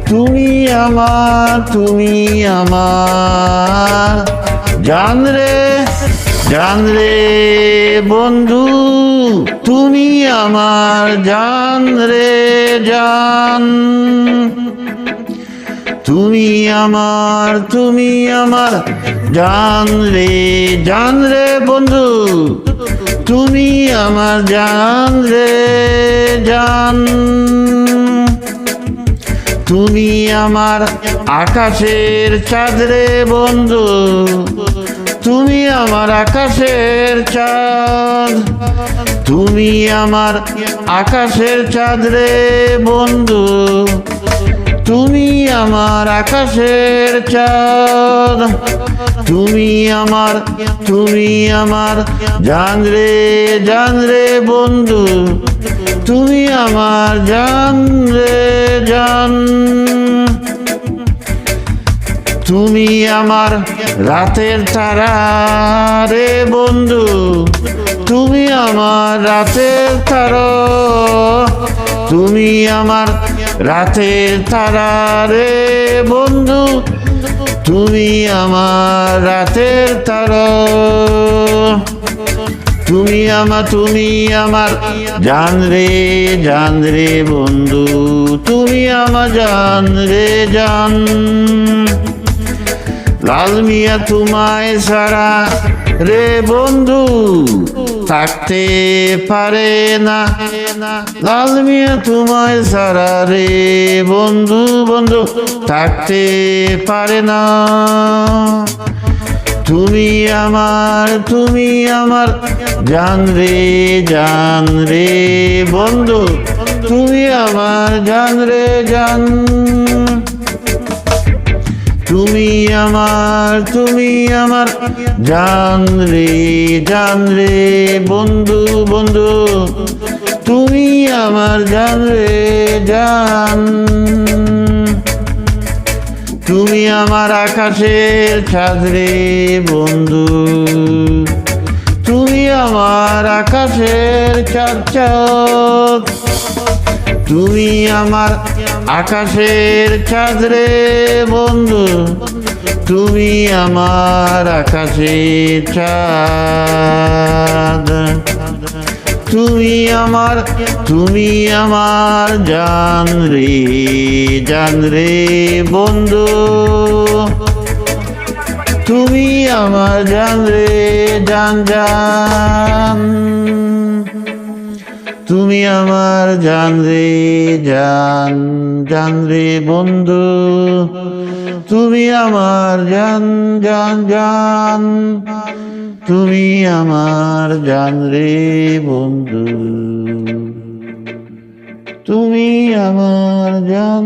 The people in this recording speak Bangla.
তুমি আমার জান রে বন্ধু, তুমি আমার জান রে জান। তুমি আমার জান রে বন্ধু, তুমি আমার জান রে জান। তুমি আমার আকাশের চাঁদ রে বন্ধু, তুমি আমার আকাশের চাঁদ। তুমি আমার আকাশের চাঁদ রে বন্ধু, তুমি আমার আকাশের চাঁদ। তুমি আমার জান রে বন্ধু, তুমি আমার জান রে জান। তুমি আমার রাতের তারা রে বন্ধু, তুমি আমার রাতের তারা। তুমি আমার রাতের তারা রে বন্ধু, তুমি আমার রাতের তারা। তুমি আমার জান রে বন্ধু, তুমি আমার জান রে জান। লাল মিয়া তোমায় ছাড়া রে বন্ধু থাকতে পারে না। লাল মিয়া তোমায় ছাড়া রে বন্ধু থাকতে পারে না। তুমি আমার জান রে বন্ধু, তুমি আমার জান রে জান। তুমি আমার জান রে বন্ধু তুমি আমার জান রে জান। তুমি আমার আকাশের চাঁদ রে বন্ধু, তুমি আমার আকাশের চাঁদ। তুমি আমার আকাশের চাঁদ রে বন্ধু, তুমি আমার আকাশের চাঁদ। তুমি আমার জান রে বন্ধু, তুমি আমার জান রে জান। তুমি আমার জান রে বন্ধু, তুমি আমার জান। তুমি আমার জান রে বন্ধু, তুমি আমার জান।